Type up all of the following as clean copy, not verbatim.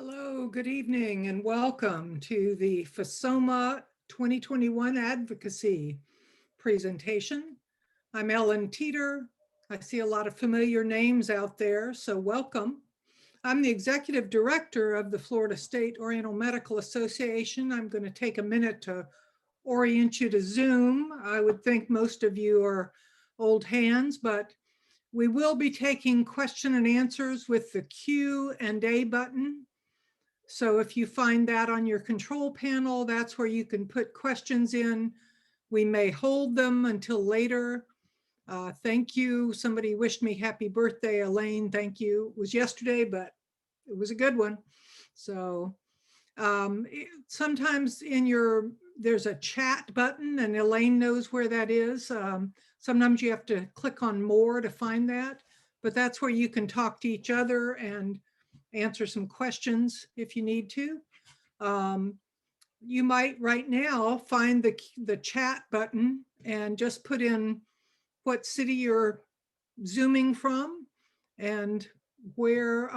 Hello, good evening, and welcome to the FSOMA 2021 Advocacy presentation. I'm Ellen Teeter. I see a lot of familiar names out there, so welcome. I'm the Executive Director of the Florida State Oriental Medical Association. I'm going to take a minute to orient you to Zoom. I would think most of you are old hands, but we will be taking question and answers with the Q&A button. So if you find that on your control panel, that's where you can put questions in. We may hold them until later. Thank you. Somebody wished me happy birthday, Elaine. Thank you. It was yesterday, but it was a good one. So sometimes there's a chat button, and Elaine knows where that is. Sometimes you have to click on more to find that, but that's where you can talk to each other and answer some questions if you need to. You might right now find the chat button and just put in what city you're Zooming from and where,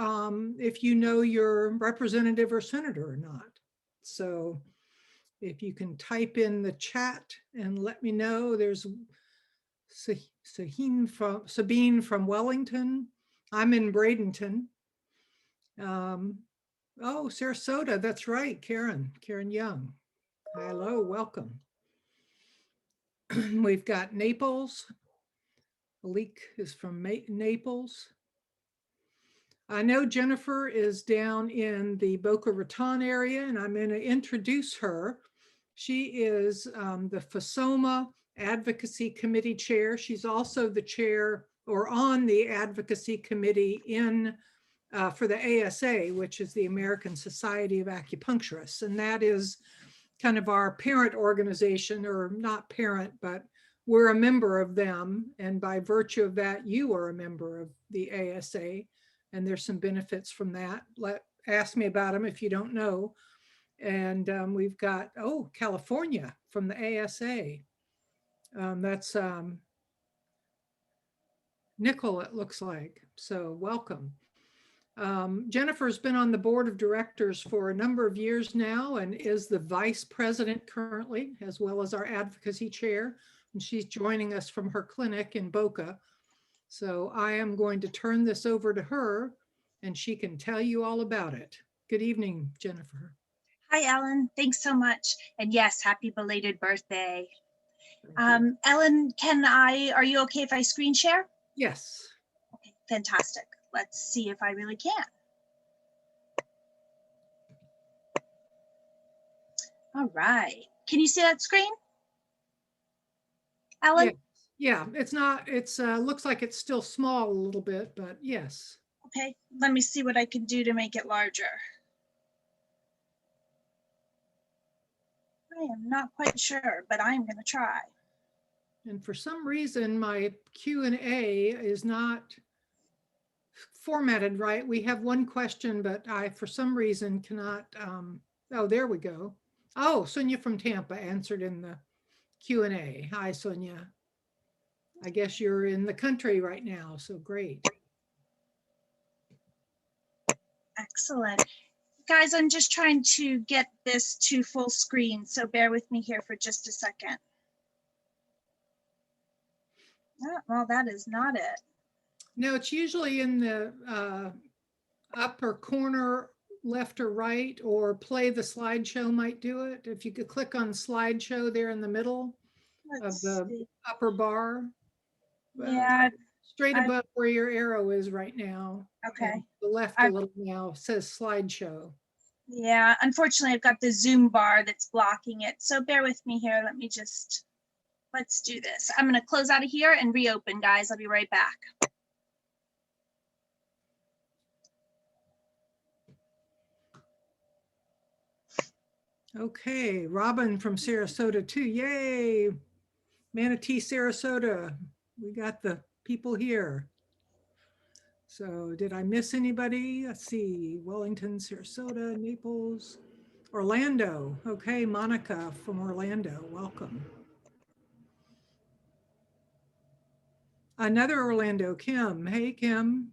if you know your representative or senator or not. So if you can type in the chat and let me know. There's Sabine from Wellington. I'm in Bradenton. Oh, Sarasota, that's right, Karen Young. Hello, welcome. We've got Naples. Malik is from Naples. I know Jennifer is down in the Boca Raton area, and I'm going to introduce her. She is the FSOMA Advocacy Committee Chair. She's also the chair or on the Advocacy Committee for the ASA, which is the American Society of Acupuncturists. And that is kind of our parent organization, or not parent, but we're a member of them. And by virtue of that, you are a member of the ASA. And there's some benefits from that. Ask me about them if you don't know. And we've got, California from the ASA. That's Nicole, it looks like. So welcome. Jennifer's been on the board of directors for a number of years now and is the vice president currently, as well as our advocacy chair. And she's joining us from her clinic in Boca. So I am going to turn this over to her and she can tell you all about it. Good evening, Jennifer. Hi, Ellen. Thanks so much. And yes, happy belated birthday. Ellen, are you okay if I screen share? Yes. Okay, fantastic. Let's see if I really can. All right. Can you see that screen? Ellen? Yeah, it's not, looks like it's still small a little bit, but yes. Okay, let me see what I can do to make it larger. I am not quite sure, but I'm going to try. And for some reason, my Q&A is not formatted right. We have one question, but I, for some reason, cannot, oh, there we go. Oh, Sonia from Tampa answered in the Q&A. Hi, Sonia. I guess you're in the country right now, so great. Excellent. Guys, I'm just trying to get this to full screen, so bear with me here for just a second. Oh, well, that is not it. No, it's usually in the upper corner, left or right, or play the slideshow might do it. If you could click on slideshow there in the middle of the upper bar. Yeah. Straight above where your arrow is right now. Okay. The left a little now says slideshow. Yeah, unfortunately, I've got the Zoom bar that's blocking it. So bear with me here. Let's do this. I'm going to close out of here and reopen, guys. I'll be right back. Okay, Robin from Sarasota too. Yay. Manatee, Sarasota. We got the people here. So did I miss anybody? Let's see. Wellington, Sarasota, Naples, Orlando. Okay, Monica from Orlando. Welcome. Another Orlando, Kim. Hey, Kim.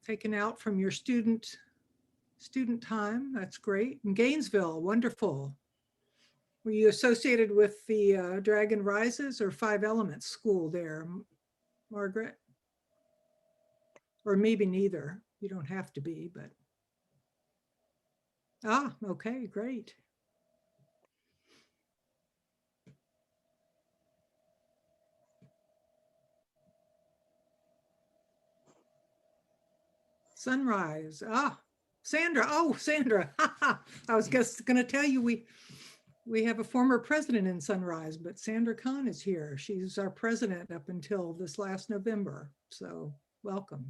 Taken out from your student Student time, that's great. In Gainesville, wonderful. Were you associated with the Dragon Rises or Five Elements School there, Margaret? Or maybe neither. You don't have to be, but. Ah, okay, great. Sunrise. Ah, Sandra. Oh, Sandra. I was just going to tell you we have a former president in Sunrise, but Sandra Kahn is here. She's our president up until this last November. So welcome.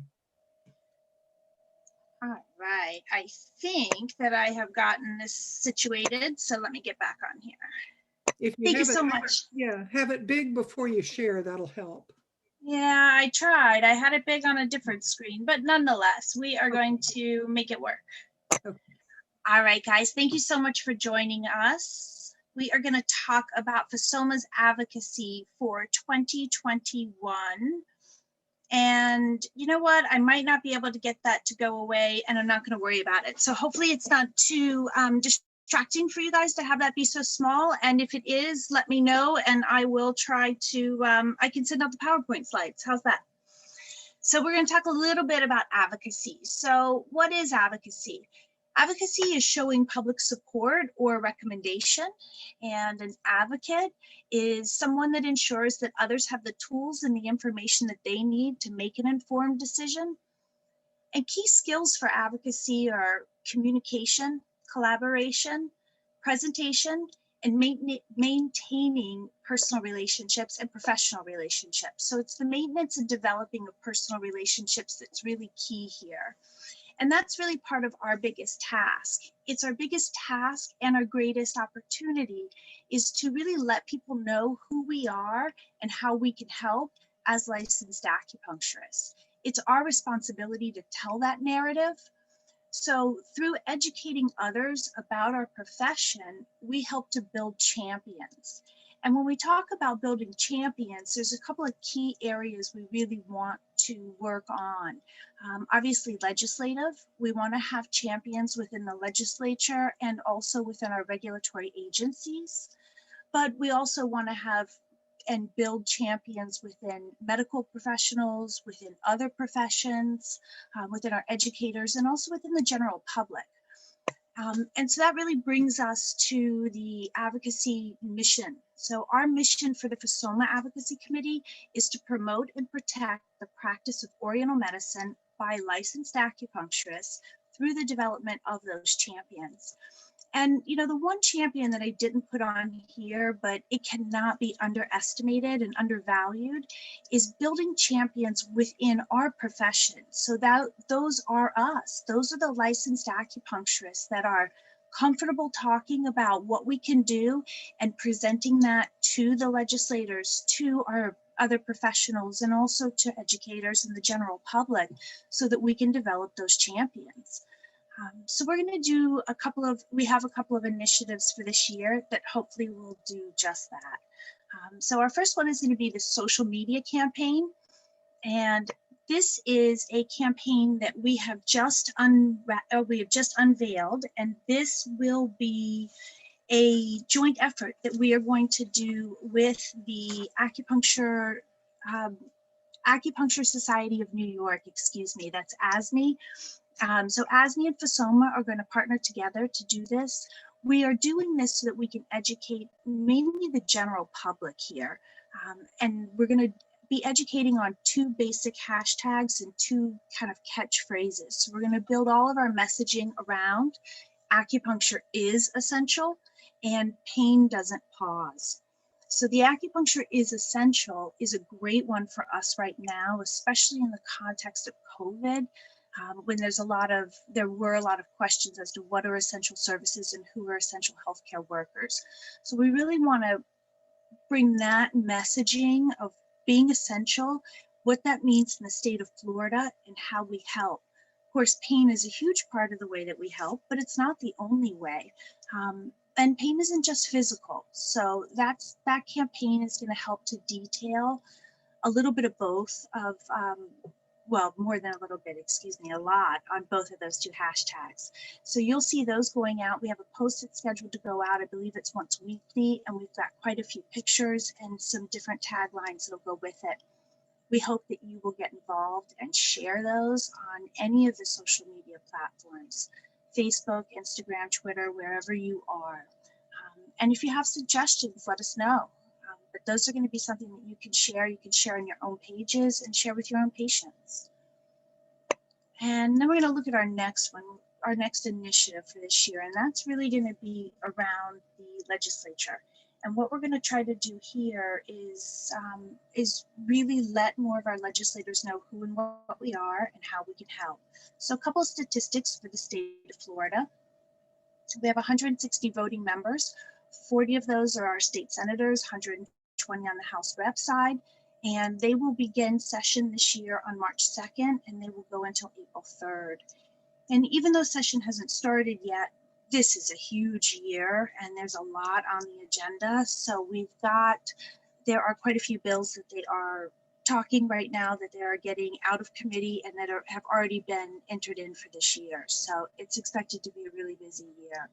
All right, I think that I have gotten this situated, so let me get back on here. Thank you so much. Yeah, have it big before you share, that'll help. Yeah, I tried. I had it big on a different screen, but nonetheless, we are going to make it work. Okay. All right, guys, thank you so much for joining us. We are going to talk about FSOMA's advocacy for 2021. And you know what? I might not be able to get that to go away, and I'm not going to worry about it. So hopefully it's not too distracting for you guys to have that be so small. And if it is, let me know, and I will try to, I can send out the PowerPoint slides. How's that? So we're going to talk a little bit about advocacy. So what is advocacy? Advocacy is showing public support or recommendation, and an advocate is someone that ensures that others have the tools and the information that they need to make an informed decision. And key skills for advocacy are communication, collaboration, presentation, and maintaining personal relationships and professional relationships. So it's the maintenance and developing of personal relationships that's really key here. And that's really part of our biggest task. It's our biggest task, and our greatest opportunity is to really let people know who we are and how we can help as licensed acupuncturists. It's our responsibility to tell that narrative. So through educating others about our profession, we help to build champions. And when we talk about building champions, there's a couple of key areas we really want to work on. Obviously legislative, we want to have champions within the legislature and also within our regulatory agencies. But we also want to have and build champions within medical professionals, within other professions, within our educators, and also within the general public. And so that really brings us to the advocacy mission. So our mission for the FSOMA Advocacy Committee is to promote and protect the practice of Oriental medicine by licensed acupuncturists through the development of those champions. And you know, the one champion that I didn't put on here, but it cannot be underestimated and undervalued, is building champions within our profession. So that those are us. Those are the licensed acupuncturists that are comfortable talking about what we can do and presenting that to the legislators, to our other professionals, and also to educators and the general public, so that we can develop those champions. So we're going to do we have a couple of initiatives for this year that hopefully will do just that. So our first one is going to be the social media campaign. And this is a campaign that we have just unveiled, and this will be a joint effort that we are going to do with the Acupuncture Society of New York, that's ASNY. So ASNY and FSOMA are going to partner together to do this. We are doing this so that we can educate mainly the general public here. And we're going to be educating on two basic hashtags and two kind of catchphrases. So we're going to build all of our messaging around acupuncture is essential and pain doesn't pause. So the acupuncture is essential is a great one for us right now, especially in the context of COVID. When there were a lot of questions as to what are essential services and who are essential healthcare workers. So we really want to bring that messaging of being essential, what that means in the state of Florida, and how we help. Of course, pain is a huge part of the way that we help, but it's not the only way. And pain isn't just physical. So that campaign is going to help to detail a little bit of both of well, more than a little bit, excuse me, a lot on both of those two hashtags. So you'll see those going out. We have a post that's scheduled to go out. I believe it's once weekly, and we've got quite a few pictures and some different taglines that'll go with it. We hope that you will get involved and share those on any of the social media platforms, Facebook, Instagram, Twitter, wherever you are. And if you have suggestions, let us know. But those are going to be something that you can share. You can share on your own pages and share with your own patients. And then we're going to look at our next one, our next initiative for this year, and that's really going to be around the legislature. And what we're going to try to do here is really let more of our legislators know who and what we are and how we can help. So a couple of statistics for the state of Florida. We have 160 voting members. 40 of those are our state senators, 120 on the House rep side, and they will begin session this year on March 2nd, and they will go until April 3rd. And even though session hasn't started yet, this is a huge year and there's a lot on the agenda. So there are quite a few bills that they are talking right now that they are getting out of committee and that have already been entered in for this year. So it's expected to be a really busy year.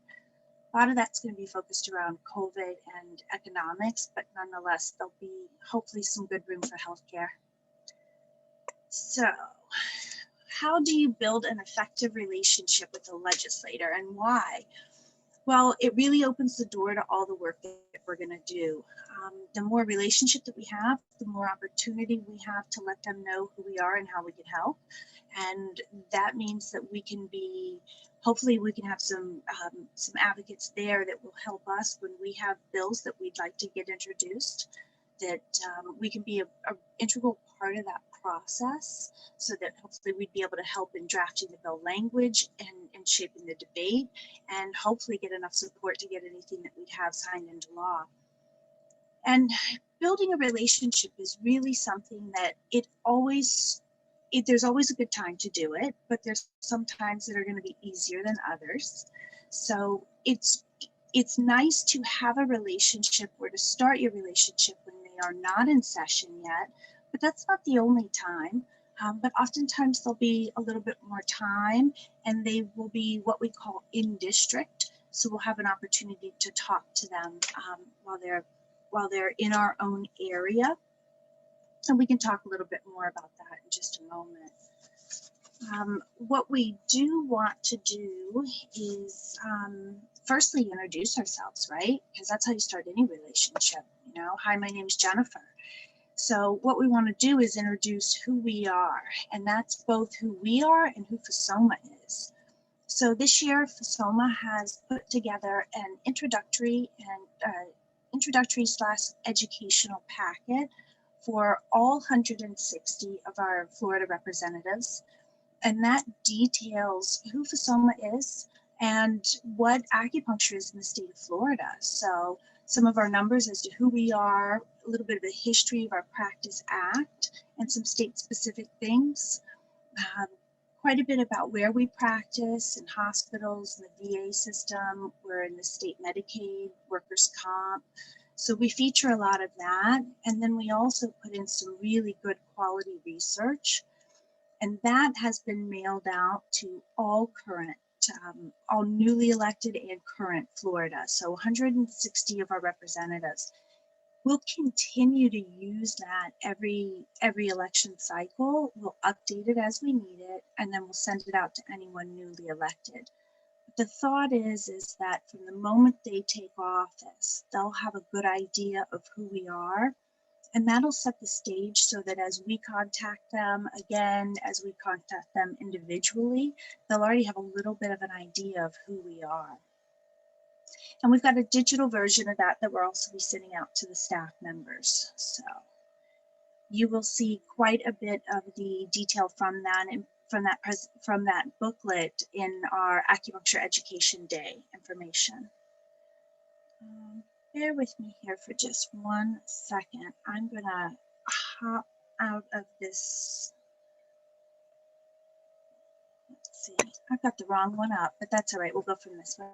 A lot of that's going to be focused around COVID and economics, but nonetheless, there'll be hopefully some good room for healthcare. So how do you build an effective relationship with the legislator and why? Well, it really opens the door to all the work that we're going to do. The more relationship that we have, the more opportunity we have to let them know who we are and how we can help. And that means that we can be, hopefully we can have some advocates there that will help us when we have bills that we'd like to get introduced, that we can be an integral part of that process, so that hopefully we'd be able to help in drafting the bill language and shaping the debate, and hopefully get enough support to get anything that we'd have signed into law. And building a relationship is really something that there's always a good time to do it, but there's some times that are going to be easier than others. So it's nice to have a relationship or to start your relationship when they are not in session yet, but that's not the only time. But oftentimes there'll be a little bit more time, and they will be what we call in district. So we'll have an opportunity to talk to them while they're in our own area. And we can talk a little bit more about that in just a moment. What we do want to do is firstly introduce ourselves, right? Because that's how you start any relationship. You know, hi, my name is Jennifer. So what we want to do is introduce who we are, and that's both who we are and who FSOMA is. So this year, FSOMA has put together an introductory / educational packet for all 160 of our Florida representatives. And that details who FSOMA is and what acupuncture is in the state of Florida. So some of our numbers as to who we are, a little bit of the history of our Practice Act, and some state-specific things. Quite a bit about where we practice in hospitals, in the VA system, we're in the state Medicaid, workers' comp. So we feature a lot of that. And then we also put in some really good quality research. And that has been mailed out to all all newly elected and current Florida. So 160 of our representatives. We'll continue to use that every election cycle. We'll update it as we need it, and then we'll send it out to anyone newly elected. But the thought is that from the moment they take office, they'll have a good idea of who we are, and that'll set the stage so that as we contact them again, as we contact them individually, they'll already have a little bit of an idea of who we are. And we've got a digital version of that we're also be sending out to the staff members. So you will see quite a bit of the detail from that and from that booklet in our Acupuncture Education Day information. Bear with me here for just 1 second. I'm gonna hop out of this. Let's see, I've got the wrong one up, but that's all right. We'll go from this one.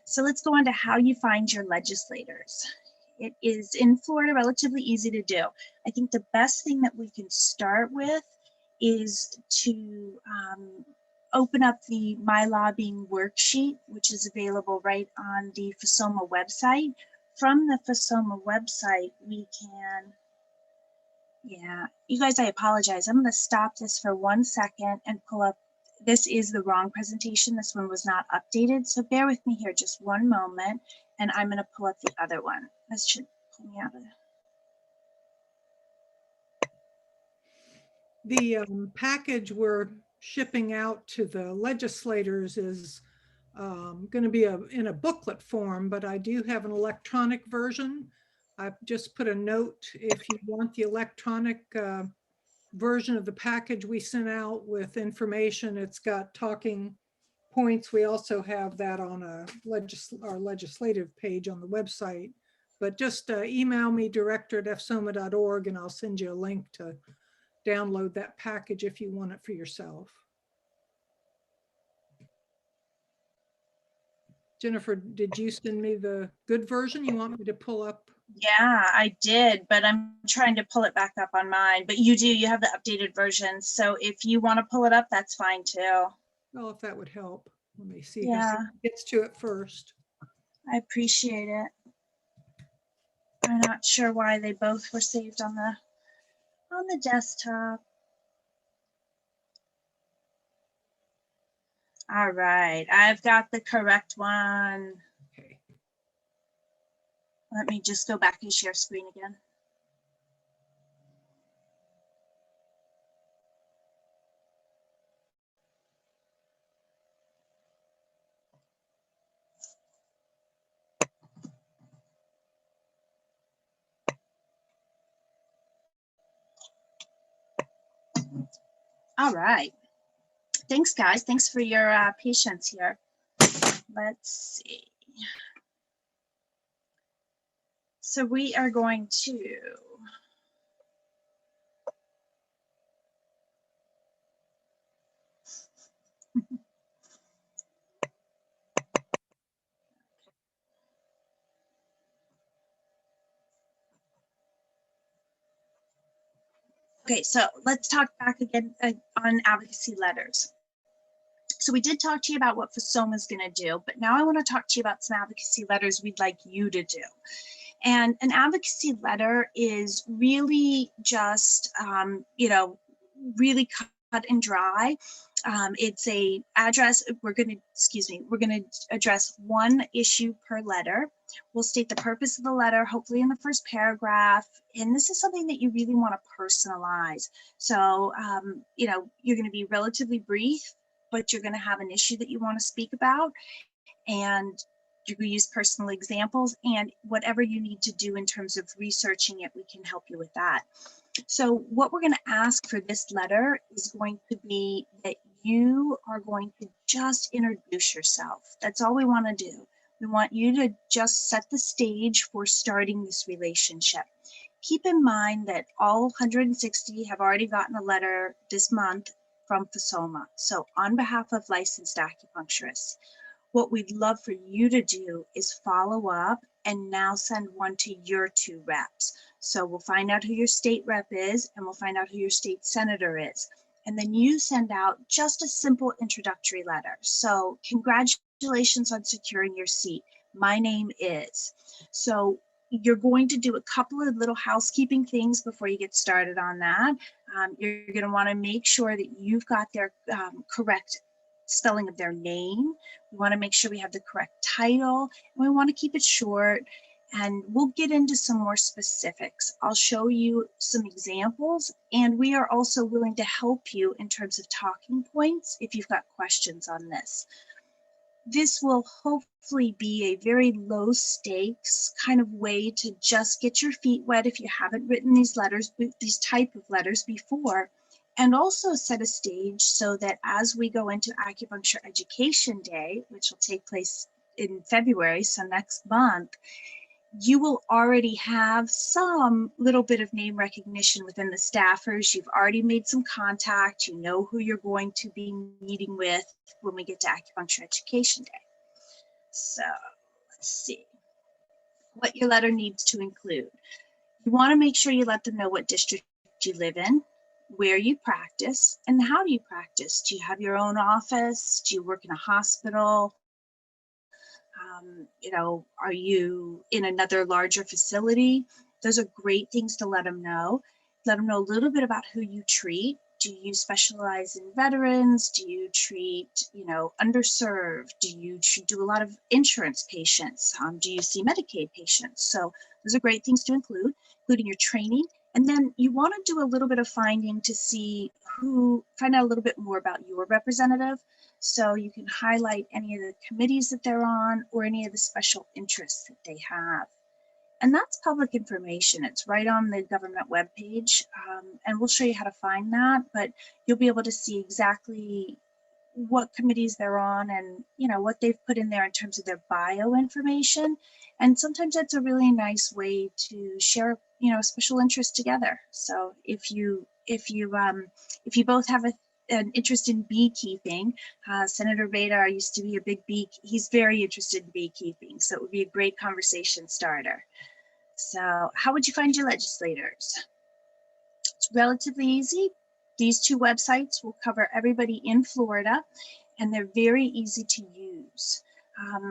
So let's go on to how you find your legislators. It is in Florida relatively easy to do. I think the best thing that we can start with is to open up the My Lobbying worksheet, which is available right on the FSOMA website. From the FSOMA website, we can, yeah, you guys, I apologize. I'm going to stop this for 1 second and pull up. This is the wrong presentation. This one was not updated. So bear with me here just one moment, and I'm going to pull up the other one. This should pull me out of The package we're shipping out to the legislators is going to be in a booklet form, but I do have an electronic version. I've just put a note if you want the electronic version of the package we sent out with information. It's got talking points. We also have that on our legislative page on the website. But just email me, director@fsoma.org, and I'll send you a link to download that package if you want it for yourself. Jennifer, did you send me the good version? You want me to pull up? Yeah, I did, but I'm trying to pull it back up on mine. But you have the updated version. So if you want to pull it up, that's fine too. Well, if that would help. Let me see Yeah, who gets to it first. I appreciate it. I'm not sure why they both were saved on the desktop. All right, I've got the correct one. Okay. Let me just go back and share screen again. All right. Thanks, guys. Thanks for your patience here. Let's see. So we are going to okay, so let's talk back again on advocacy letters. So we did talk to you about what FSOMA is going to do, but now I want to talk to you about some advocacy letters we'd like you to do. And an advocacy letter is really just, really cut and dry. It's a address. We're going to address one issue per letter. We'll state the purpose of the letter, hopefully in the first paragraph. And this is something that you really want to personalize. So, you're going to be relatively brief, but you're going to have an issue that you want to speak about. And you can use personal examples, and whatever you need to do in terms of researching it, we can help you with that. So what we're going to ask for this letter is going to be that you are going to just introduce yourself. That's all we want to do. We want you to just set the stage for starting this relationship. Keep in mind that all 160 have already gotten a letter this month from FSOMA. So on behalf of licensed acupuncturists, what we'd love for you to do is follow up and now send one to your 2 reps. So we'll find out who your state rep is, and we'll find out who your state senator is. And then you send out just a simple introductory letter. So congratulations on securing your seat. My name is. So you're going to do a couple of little housekeeping things before you get started on that. You're going to want to make sure that you've got their correct spelling of their name. We want to make sure we have the correct title, and we want to keep it short, and we'll get into some more specifics. I'll show you some examples, and we are also willing to help you in terms of talking points if you've got questions on this. This will hopefully be a very low stakes kind of way to just get your feet wet if you haven't written these type of letters before, and also set a stage so that as we go into Acupuncture Education Day, which will take place in February, so next month, you will already have some little bit of name recognition within the staffers. You've already made some contact. You know who you're going to be meeting with when we get to Acupuncture Education Day. So let's see what your letter needs to include. You want to make sure you let them know what district you live in, where you practice, and how do you practice. Do you have your own office? Do you work in a hospital? Are you in another larger facility? Those are great things to let them know. Let them know a little bit about who you treat. Do you specialize in veterans? Do you treat, underserved? Do you do a lot of insurance patients? Do you see Medicaid patients? So those are great things to include, including your training. And then you want to do a little bit of finding to find out a little bit more about your representative. So you can highlight any of the committees that they're on or any of the special interests that they have. And that's public information. It's right on the government webpage, and we'll show you how to find that, but you'll be able to see exactly what committees they're on and what they've put in there in terms of their bio information. And sometimes that's a really nice way to share a special interest together. So if you both have an interest in beekeeping, Senator Beda used to be a big he's very interested in beekeeping, so it would be a great conversation starter. So how would you find your legislators? It's relatively easy. These two websites will cover everybody in Florida, and they're very easy to use.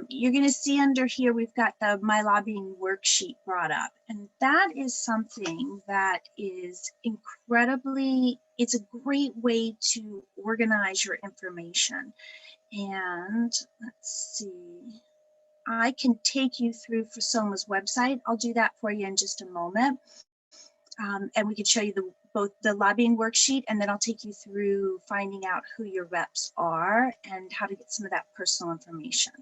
You're going to see under here, we've got the My Lobbying worksheet brought up, and that is something that is it's a great way to organize your information. And let's see, I can take you through FSOMA's website. I'll do that for you in just a moment. And we can show you both the lobbying worksheet, and then I'll take you through finding out who your reps are and how to get some of that personal information.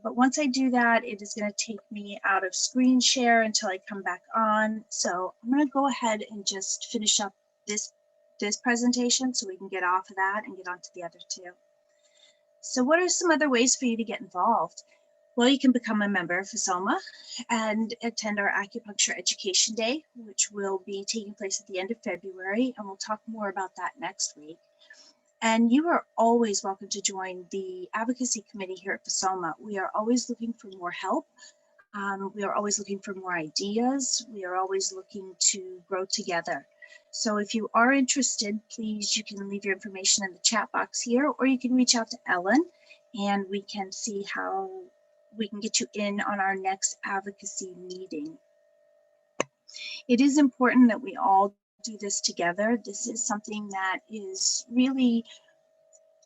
But once I do that, it is going to take me out of screen share until I come back on. So I'm going to go ahead and just finish up this presentation so we can get off of that and get on to the other two. So what are some other ways for you to get involved? Well, you can become a member of FSOMA and attend our Acupuncture Education Day, which will be taking place at the end of February, and we'll talk more about that next week. And you are always welcome to join the Advocacy Committee here at FSOMA. We are always looking for more help. We are always looking for more ideas. We are always looking to grow together. So if you are interested, please, you can leave your information in the chat box here, or you can reach out to Ellen and we can see how we can get you in on our next advocacy meeting. It is important that we all do this together. This is something that is really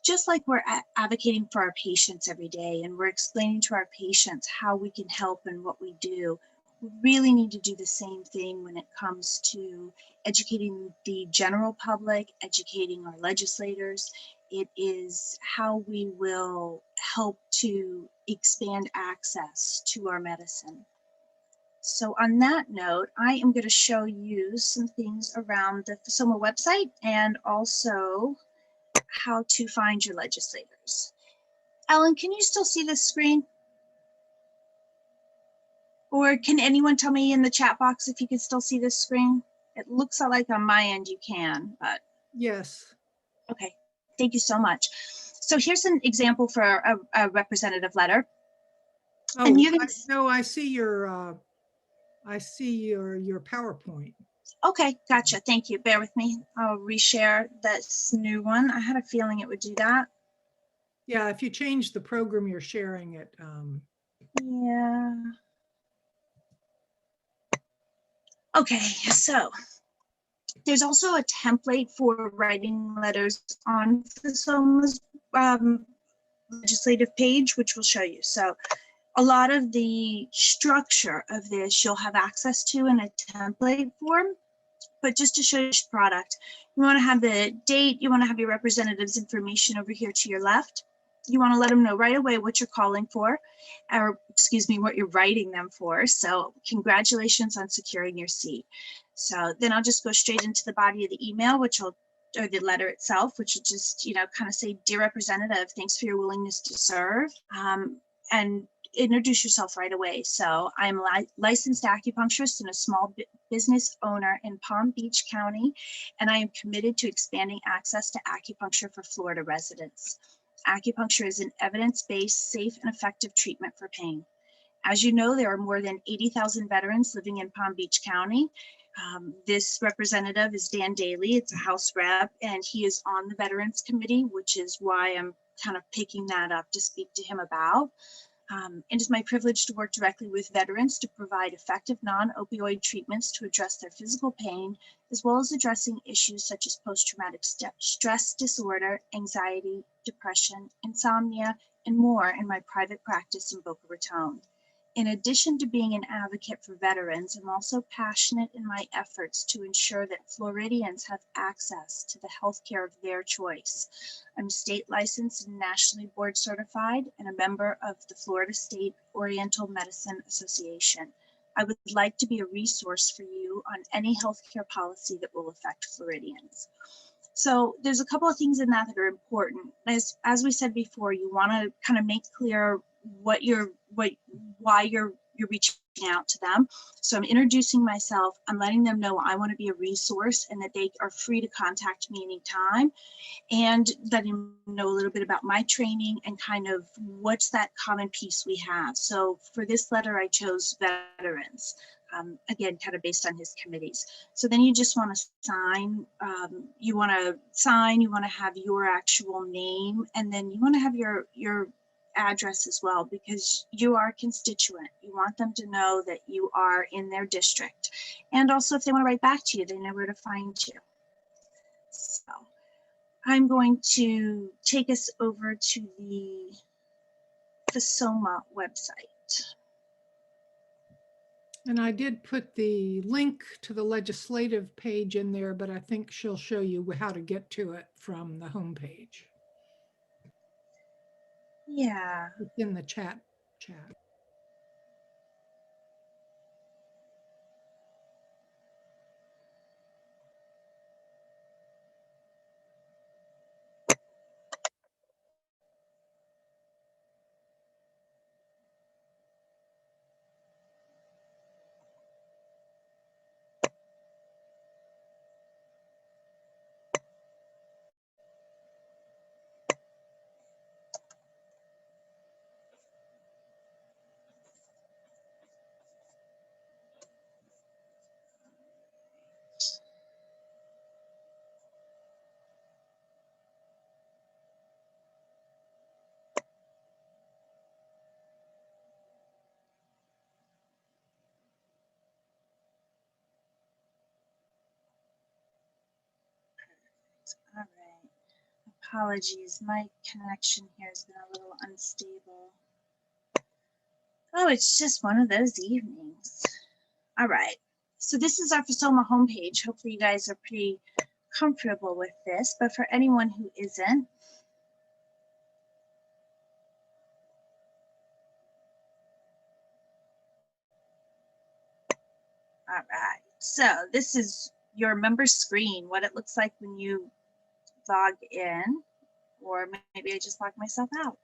just like we're advocating for our patients every day, and we're explaining to our patients how we can help and what we do. We really need to do the same thing when it comes to educating the general public, educating our legislators. It is how we will help to expand access to our medicine. So on that note, I am going to show you some things around the FSOMA website and also how to find your legislators. Ellen, can you still see this screen? Or can anyone tell me in the chat box if you can still see this screen? It looks like on my end you can, but. Yes. Okay, thank you so much. So here's an example for a representative letter. Oh, and you no, I see your PowerPoint. Okay, gotcha. Thank you. Bear with me. I'll reshare this new one. I had a feeling it would do that. Yeah, if you change the program you're sharing it. Yeah. Okay, so there's also a template for writing letters on FSOMA's legislative page, which we'll show you. So a lot of the structure of this you'll have access to in a template form, but just to show you the product, you want to have the date, you want to have your representative's information over here to your left. You want to let them know right away what you're calling for, or excuse me, what you're writing them for. So congratulations on securing your seat. So then I'll just go straight into the body of the email, or the letter itself, which will just, kind of say, "Dear Representative, thanks for your willingness to serve," and introduce yourself right away. So I'm a licensed acupuncturist and a small business owner in Palm Beach County, and I am committed to expanding access to acupuncture for Florida residents. Acupuncture is an evidence-based, safe, and effective treatment for pain. As you know, there are more than 80,000 veterans living in Palm Beach County This representative is Dan Daly. It's a House rep, and he is on the Veterans Committee, which is why I'm kind of picking that up to speak to him about. It is my privilege to work directly with veterans to provide effective non-opioid treatments to address their physical pain, as well as addressing issues such as post-traumatic stress disorder, anxiety, depression, insomnia, and more in my private practice in Boca Raton. In addition to being an advocate for veterans, I'm also passionate in my efforts to ensure that Floridians have access to the healthcare of their choice. I'm state licensed and nationally board certified and a member of the Florida State Oriental Medicine Association. I would like to be a resource for you on any healthcare policy that will affect Floridians. So there's a couple of things in that are important. As we said before, you want to kind of make clear why you're reaching out to them. So I'm introducing myself. I'm letting them know I want to be a resource and that they are free to contact me anytime, and letting them know a little bit about my training and kind of what's that common piece we have. So for this letter, I chose veterans. Again, kind of based on his committees. So then you just want to sign, you want to have your actual name, and then you want to have your address as well, because you are a constituent. You want them to know that you are in their district. And also if they want to write back to you, they know where to find you. So I'm going to take us over to the FSOMA website. And I did put the link to the legislative page in there, but I think she'll show you how to get to it from the homepage. Yeah. It's in the chat. All right. Apologies, my connection here has been a little unstable. Oh, it's just one of those evenings. All right. So this is our FSOMA homepage. Hopefully you guys are pretty comfortable with this, but for anyone who isn't, all right. So this is your member screen, what it looks like when you log in, or maybe I just logged myself out.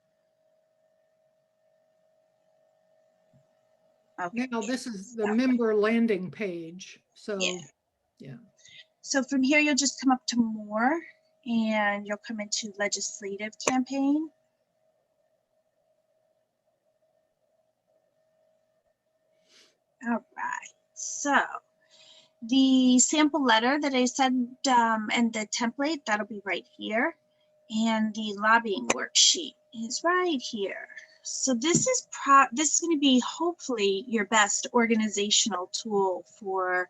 Okay. Now this is the member landing page. So yeah. So from here, you'll just come up to more and you'll come into legislative campaign. All right, so the sample letter that I sent and the template, that'll be right here. And the lobbying worksheet is right here. So this is going to be hopefully your best organizational tool for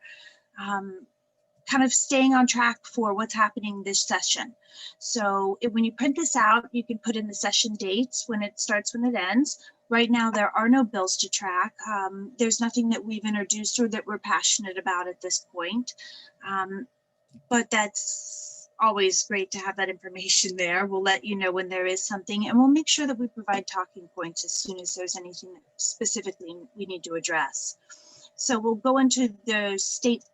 kind of staying on track for what's happening this session. So when you print this out, you can put in the session dates, when it starts, when it ends. Right now, there are no bills to track. There's nothing that we've introduced or that we're passionate about at this point. But that's always great to have that information there. We'll let you know when there is something, and we'll make sure that we provide talking points as soon as there's anything that specifically we need to address. So we'll go into the state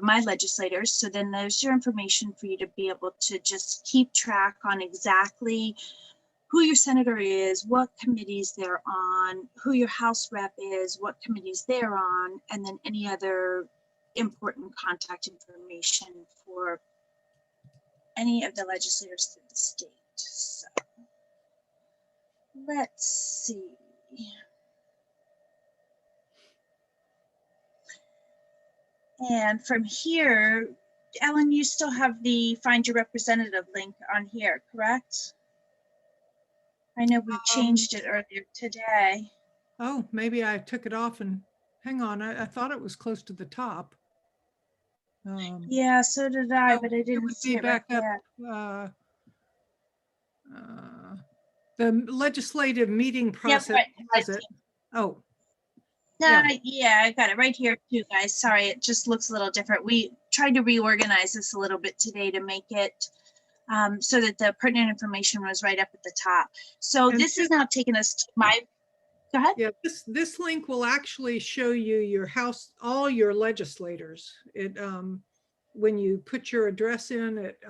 my legislators. So then there's your information for you to be able to just keep track on exactly who your senator is, what committees they're on, who your House rep is, what committees they're on, and then any other important contact information for any of the legislators through the state. So let's see. And from here, Ellen, you still have the Find Your Representative link on here, correct? I know we changed it earlier today. Oh, maybe I took it off and hang on. I thought it was close to the top. Yeah, so did I, Oh, but I didn't would see be it right back up. there. The legislative meeting process right. has it. Oh, No, yeah. yeah, I got it right here too, guys. Sorry, it just looks a little different. We tried to reorganize this a little bit today to make it so that the pertinent information was right up at the top. So And this is now taking us to my, go ahead. Yeah, this link will actually show you your house, all your legislators. It when you put your address in, it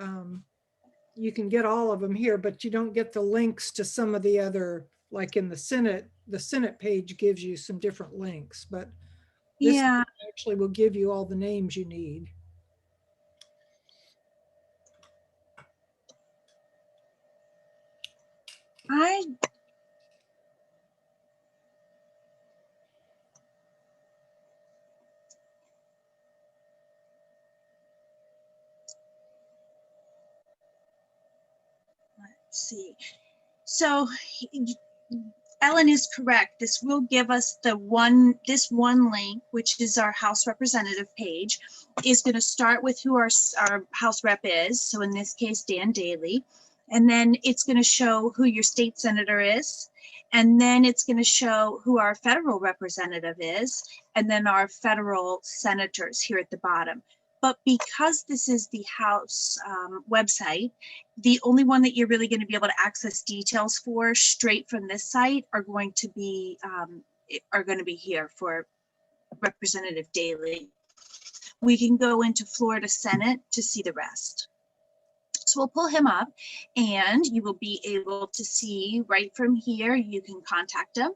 you can get all of them here, but you don't get the links to some of the other, like in the Senate page gives you some different links, but this Yeah, actually will give you all the names you need. let's see. So Ellen is correct. This will give us this one link, which is our House Representative page, is going to start with who our House Rep is. So in this case, Dan Daly. And then it's going to show who your state senator is. And then it's going to show who our federal representative is. And then our federal senators here at the bottom. But because this is the House website, the only one that you're really going to be able to access details for straight from this site are going to be here for Representative Daly. We can go into Florida Senate to see the rest. So we'll pull him up and you will be able to see right from here, you can contact him.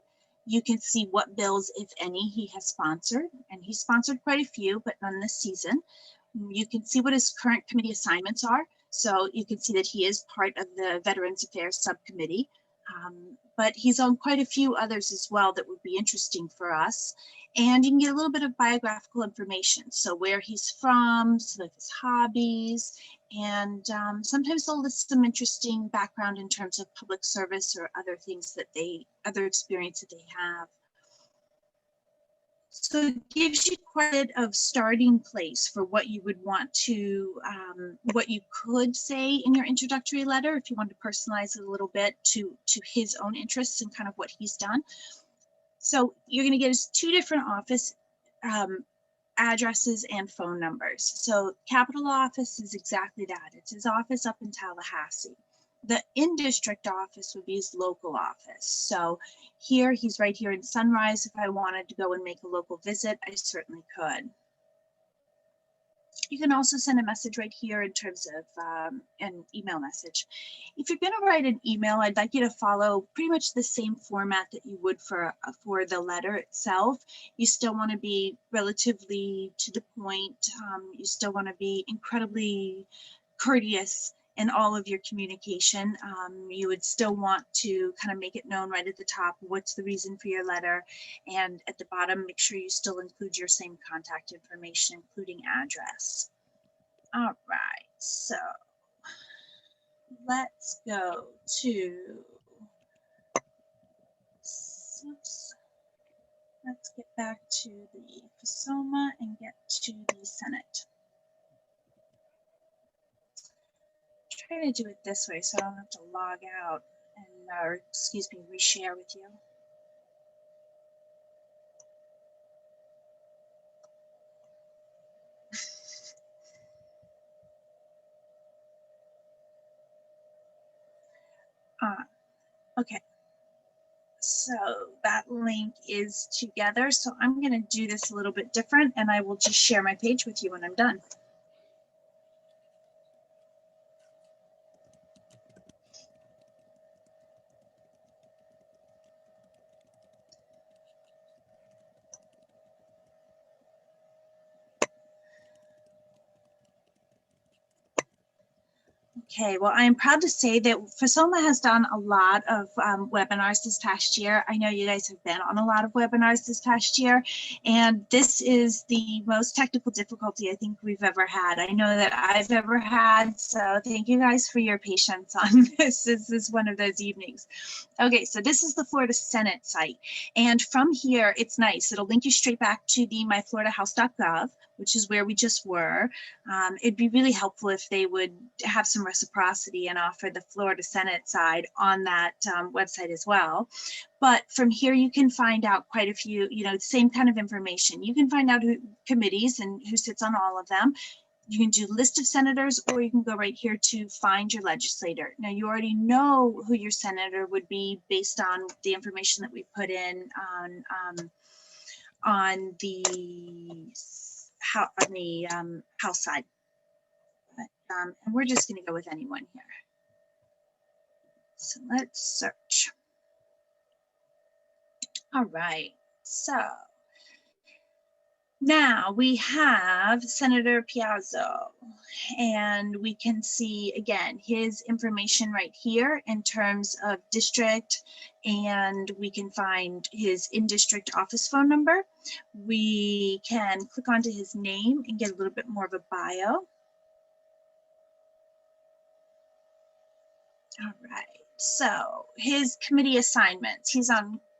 You can see what bills, if any, he has sponsored, and he's sponsored quite a few, but none this season. You can see what his current committee assignments are. So you can see that he is part of the Veterans Affairs Subcommittee, but he's on quite a few others as well that would be interesting for us. And you can get a little bit of biographical information. So where he's from, some of his hobbies, and sometimes they'll list some interesting background in terms of public service or other things that other experience that they have. So it gives you quite a bit of starting place for what you would want to, what you could say in your introductory letter if you want to personalize it a little bit to his own interests and kind of what he's done. So you're going to get his two different office addresses and phone numbers. So Capitol office is exactly that. It's his office up in Tallahassee. The in-district office would be his local office. So here, he's right here in Sunrise. If I wanted to go and make a local visit, I certainly could. You can also send a message right here in terms of an email message. If you're going to write an email, I'd like you to follow pretty much the same format that you would for the letter itself. You still want to be relatively to the point. You still want to be incredibly courteous in all of your communication. You would still want to kind of make it known right at the top what's the reason for your letter, and at the bottom make sure you still include your same contact information, including address. All right, so let's go to, oops, let's get back to the FSOMA and get to the Senate. Try to do it this way so I don't have to log out and, or excuse me, reshare with you. Okay, so that link is together. So I'm going to do this a little bit different and I will just share my page with you when I'm done. Okay, well, I am proud to say that FSOMA has done a lot of webinars this past year. I know you guys have been on a lot of webinars this past year, and this is the most technical difficulty I think we've ever had. I know that I've ever had, so thank you guys for your patience on this. This is one of those evenings. Okay, so this is the Florida Senate site, and from here, it's nice. It'll link you straight back to the myfloridahouse.gov, which is where we just were. It'd be really helpful if they would have some reciprocity and offer the Florida Senate side on that website as well. But from here, you can find out quite a few, same kind of information. You can find out who committees and who sits on all of them. You can do list of senators, or you can go right here to find your legislator. Now, you already know who your senator would be based on the information that we put in on the House side. But, and we're just going to go with anyone here. So let's search. All right, so now we have Senator Piazza, and we can see again his information right here in terms of district, and we can find his in-district office phone number. We can click onto his name and get a little bit more of a bio. All right, so his committee assignments,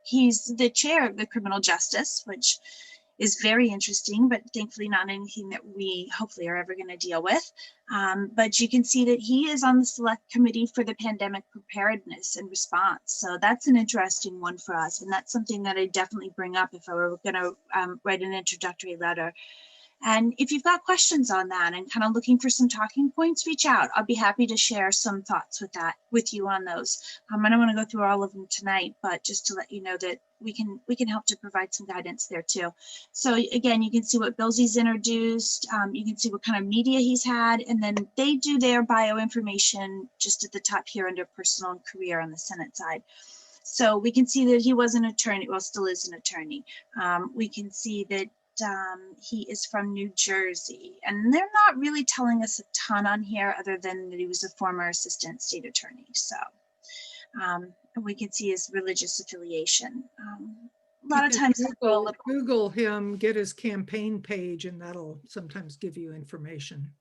he's the chair of the criminal justice, which is very interesting, but thankfully not anything that we hopefully are ever going to deal with. But you can see that he is on the select committee for the pandemic preparedness and response. So that's an interesting one for us. And that's something that I definitely bring up if I were going to write an introductory letter. And if you've got questions on that and kind of looking for some talking points, reach out. I'll be happy to share some thoughts with you on those. I don't want to go through all of them tonight, but just to let you know that we can help to provide some guidance there too. So again, you can see what bills he's introduced. You can see what kind of media he's had, and then they do their bio information just at the top here under personal and career on the Senate side. So we can see that he was an attorney, well, still is an attorney. We can see that he is from New Jersey, and they're not really telling us a ton on here other than that he was a former assistant state attorney. So we can see his religious affiliation. A lot of times Google him, get his campaign page, and that'll sometimes give you information.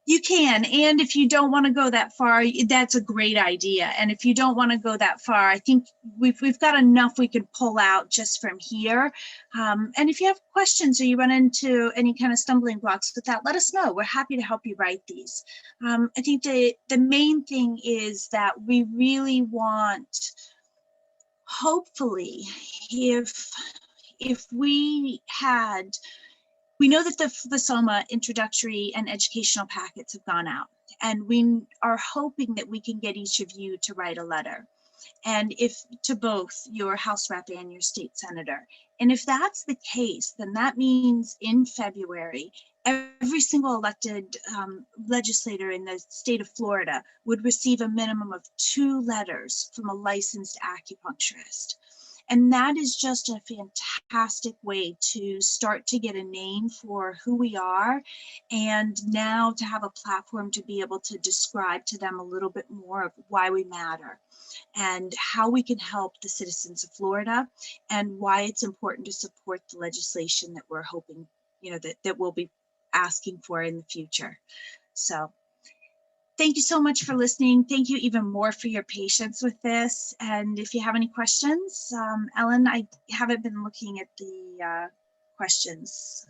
You can, and if you don't want to go that far, that's a great idea. And if you don't want to go that far, I think we've got enough we could pull out just from here. And if you have questions or you run into any kind of stumbling blocks with that, let us know. We're happy to help you write these. I think the main thing is that we really want, hopefully, if we had, we know that the FSOMA introductory and educational packets have gone out, and we are hoping that we can get each of you to write a letter, and if to both your House rep and your state senator. And if that's the case, then that means in February, every single elected legislator in the state of Florida would receive a minimum of 2 letters from a licensed acupuncturist. And that is just a fantastic way to start to get a name for who we are, and now to have a platform to be able to describe to them a little bit more of why we matter and how we can help the citizens of Florida, and why it's important to support the legislation that we're hoping, that we'll be asking for in the future. So thank you so much for listening. Thank you even more for your patience with this. And if you have any questions, Ellen, I haven't been looking at the questions.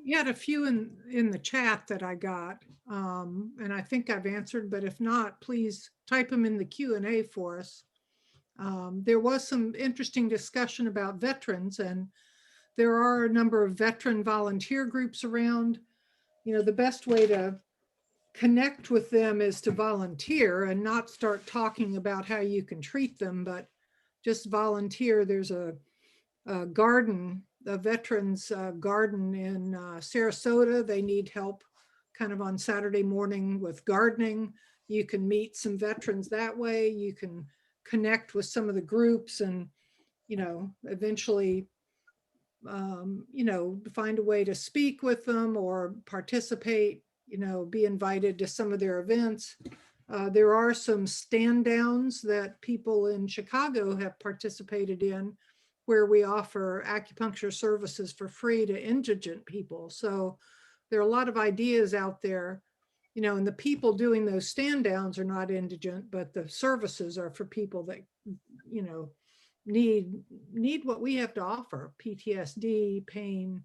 We had a few in the chat that I got, and I think I've answered, but if not, please type them in the Q&A for us. There was some interesting discussion about veterans, and there are a number of veteran volunteer groups around. The best way to connect with them is to volunteer and not start talking about how you can treat them, but just volunteer. There's a garden, a veterans garden in Sarasota. They need help kind of on Saturday morning with gardening. You can meet some veterans that way. You can connect with some of the groups and, eventually, find a way to speak with them or participate be invited to some of their events. There are some stand downs that people in Chicago have participated in where we offer acupuncture services for free to indigent people. So there are a lot of ideas out there, and the people doing those stand downs are not indigent, but the services are for people that, need what we have to offer: PTSD, pain.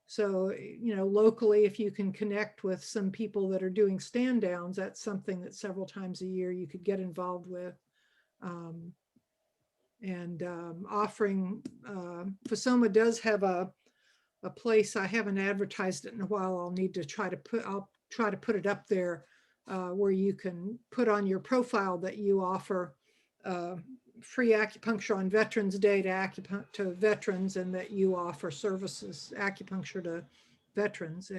So, locally, if you can connect with some people that are doing stand downs, that's something that several times a year you could get involved with. Offering, FSOMA does have a place. I haven't advertised it in a while. I'll try to put it up there where you can put on your profile that you offer free acupuncture on Veterans Day to veterans, and that you offer services, acupuncture to veterans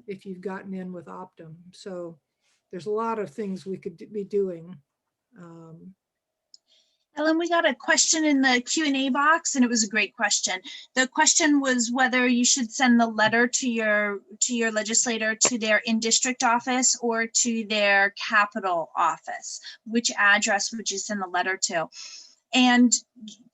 if you've gotten in with Optum. So there's a lot of things we could be doing. Ellen, we got a question in the Q&A box, and it was a great question. The question was whether you should send the letter to your legislator to their in-district office or to their capital office. Which address would you send the letter to? And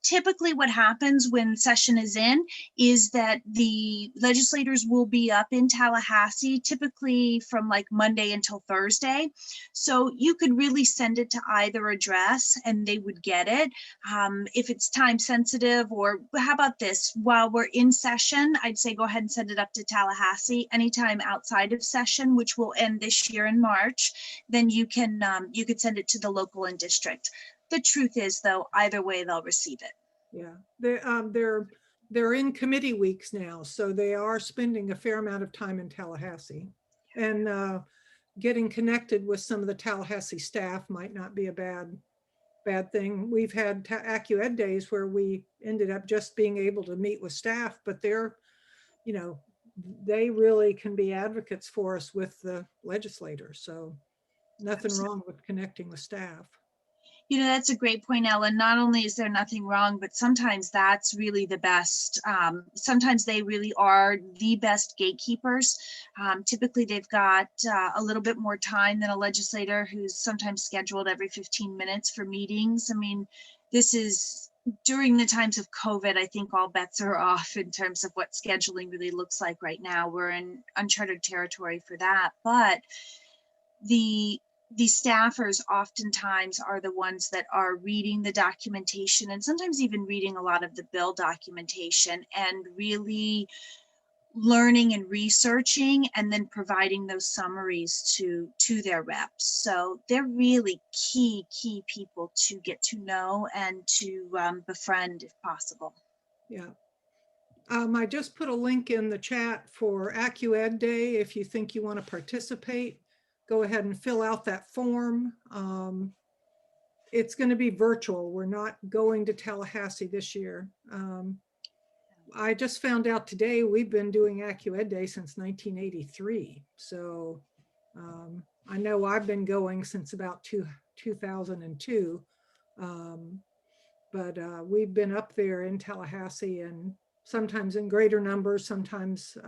typically what happens when session is in is that the legislators will be up in Tallahassee, typically from like Monday until Thursday. So you could really send it to either address and they would get it. If it's time sensitive, or how about this, while we're in session, I'd say go ahead and send it up to Tallahassee. Anytime outside of session, which will end this year in March, then you could send it to the local and district. The truth is, though, either way, they'll receive it. Yeah, they're in committee weeks now, so they are spending a fair amount of time in Tallahassee, and getting connected with some of the Tallahassee staff might not be a bad thing. We've had AccuEd days where we ended up just being able to meet with staff, but they're, they really can be advocates for us with the legislators. So nothing wrong with connecting with staff. That's a great point, Ellen. Not only is there nothing wrong, but sometimes that's really the best. Sometimes they really are the best gatekeepers. Typically, they've got a little bit more time than a legislator who's sometimes scheduled every 15 minutes for meetings. I mean, this is during the times of COVID. I think all bets are off in terms of what scheduling really looks like right now. We're in uncharted territory for that, but the staffers oftentimes are the ones that are reading the documentation and sometimes even reading a lot of the bill documentation and really learning and researching and then providing those summaries to their reps. So they're really key people to get to know and to befriend if possible. Yeah. I just put a link in the chat for AccuEd Day. If you think you want to participate, go ahead and fill out that form. It's going to be virtual. We're not going to Tallahassee this year. I just found out today we've been doing AccuEd Day since 1983. So I know I've been going since about 2002. But we've been up there in Tallahassee, and sometimes in greater numbers, sometimes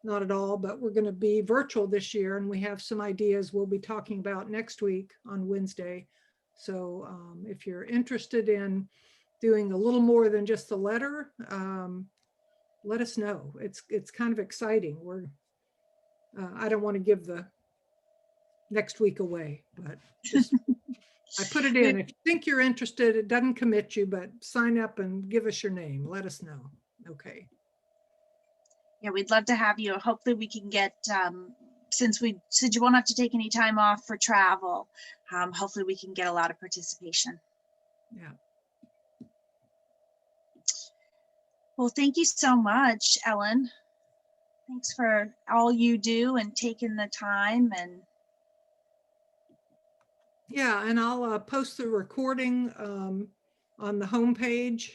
not at all, but we're going to be virtual this year, and we have some ideas we'll be talking about next week on Wednesday. So if you're interested in doing a little more than just the letter, let us know. It's kind of exciting. I don't want to give the next week away, but just I put it in. If you think you're interested, it doesn't commit you, but sign up and give us your name. Let us know. Okay. Yeah, we'd love to have you. Hopefully we can get, since we said you won't have to take any time off for travel, hopefully we can get a lot of participation. Yeah. Well, thank you so much, Ellen. Thanks for all you do and taking the time. And yeah, and I'll post the recording on the homepage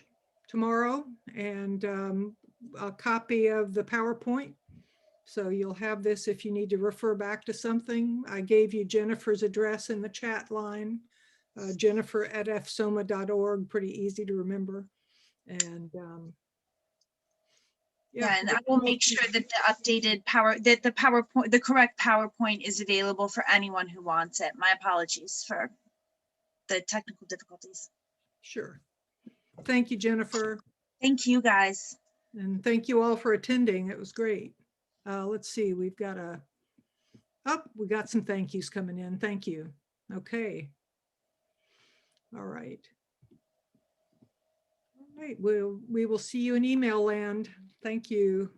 tomorrow, and a copy of the PowerPoint. So you'll have this if you need to refer back to something. I gave you Jennifer's address in the chat line, Jennifer@fsoma.org, pretty easy to remember. And Yeah, and I will make sure that the updated the correct PowerPoint is available for anyone who wants it. My apologies for the technical difficulties. Sure. Thank you, Jennifer. Thank you, guys. And thank you all for attending. It was great. Let's see, we got some thank yous coming in. Thank you. Okay. All right. All right, we will see you in email land. Thank you.